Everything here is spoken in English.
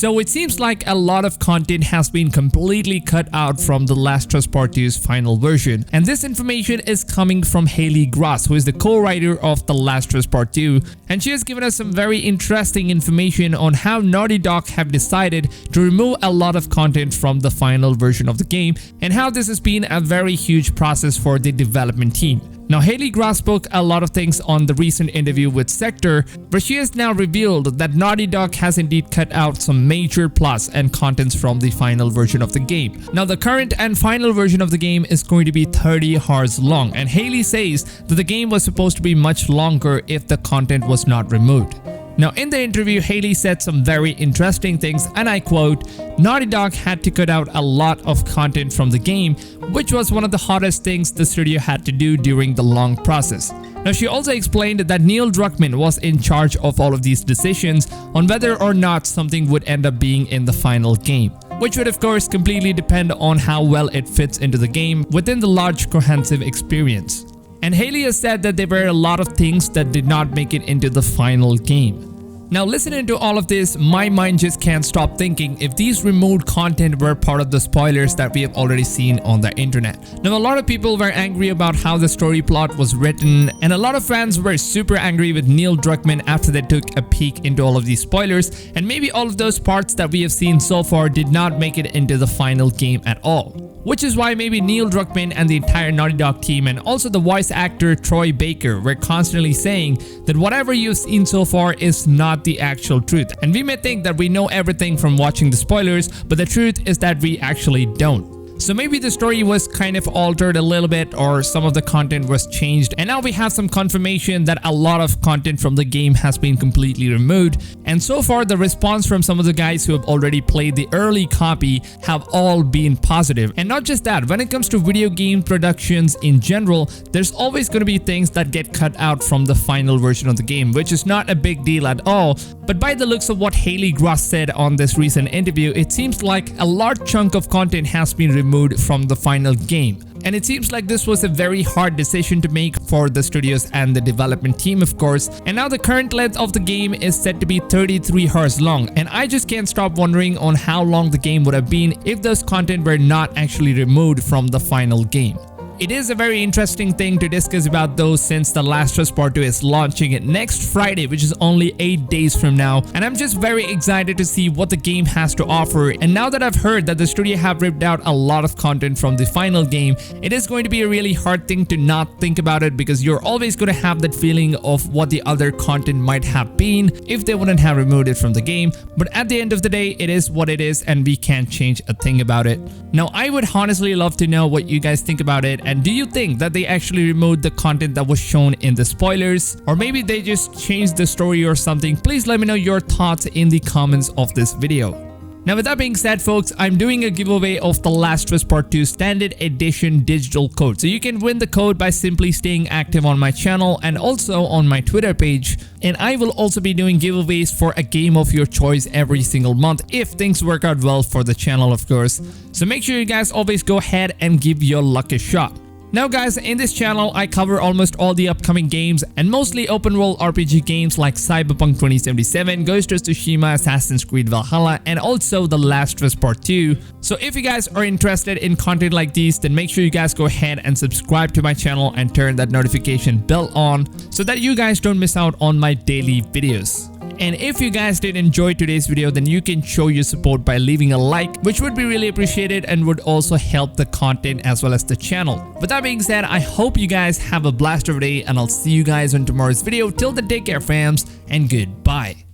So it seems like a lot of content has been completely cut out from The Last of Us Part 2's final version. And this information is coming from Halley Gross, who is the co-writer of The Last of Us Part 2. And she has given us some very interesting information on how Naughty Dog have decided to remove a lot of content from the final version of the game and how this has been a very huge process for the development team. Now, Halley Gross spoke a lot of things on the recent interview with Sector, where she has now revealed that Naughty Dog has indeed cut out some major plots and contents from the final version of the game. Now, the current and final version of the game is going to be 30 hours long, and Halley says that the game was supposed to be much longer if the content was not removed. Now, in the interview, Halley said some very interesting things, and I quote, "Naughty Dog had to cut out a lot of content from the game, which was one of the hardest things the studio had to do during the long process." Now, she also explained that Neil Druckmann was in charge of all of these decisions on whether or not something would end up being in the final game, which would of course completely depend on how well it fits into the game within the large cohesive experience. And Halley has said that there were a lot of things that did not make it into the final game. Now, listening to all of this, my mind just can't stop thinking if these removed content were part of the spoilers that we have already seen on the internet. Now, a lot of people were angry about how the story plot was written, and a lot of fans were super angry with Neil Druckmann after they took a peek into all of these spoilers, and maybe all of those parts that we have seen so far did not make it into the final game at all. Which is why maybe Neil Druckmann and the entire Naughty Dog team and also the voice actor Troy Baker were constantly saying that whatever you've seen so far is not the actual truth. And we may think that we know everything from watching the spoilers, but the truth is that we actually don't. So maybe the story was kind of altered a little bit, or some of the content was changed, and now we have some confirmation that a lot of content from the game has been completely removed. And so far the response from some of the guys who have already played the early copy have all been positive. And not just that, when it comes to video game productions in general, there's always going to be things that get cut out from the final version of the game, which is not a big deal at all. But by the looks of what Halley Gross said on this recent interview, it seems like a large chunk of content has been removed from the final game. And it seems like this was a very hard decision to make for the studios and the development team, of course. And now the current length of the game is set to be 33 hours long, and I just can't stop wondering on how long the game would have been if those content were not actually removed from the final game. It is a very interesting thing to discuss about though, since The Last of Us Part 2 is launching it next Friday, which is only 8 days from now, and I'm just very excited to see what the game has to offer. And now that I've heard that the studio have ripped out a lot of content from the final game, it is going to be a really hard thing to not think about it, because you're always going to have that feeling of what the other content might have been if they wouldn't have removed it from the game. But at the end of the day, it is what it is, and we can't change a thing about it. Now, I would honestly love to know what you guys think about it. And do you think that they actually removed the content that was shown in the spoilers? Or maybe they just changed the story or something? Please let me know your thoughts in the comments of this video. Now, with that being said, folks, I'm doing a giveaway of The Last of Us Part 2 Standard Edition digital code. So you can win the code by simply staying active on my channel and also on my Twitter page. And I will also be doing giveaways for a game of your choice every single month if things work out well for the channel, of course. So make sure you guys always go ahead and give your luck a shot. Now guys, in this channel I cover almost all the upcoming games and mostly open world RPG games like Cyberpunk 2077, Ghost of Tsushima, Assassin's Creed Valhalla, and also The Last of Us Part 2. So if you guys are interested in content like these, then make sure you guys go ahead and subscribe to my channel and turn that notification bell on so that you guys don't miss out on my daily videos. And if you guys did enjoy today's video, then you can show your support by leaving a like, which would be really appreciated and would also help the content as well as the channel. With that being said, I hope you guys have a blast of a day, and I'll see you guys on tomorrow's video. Till then, take care fams, and goodbye.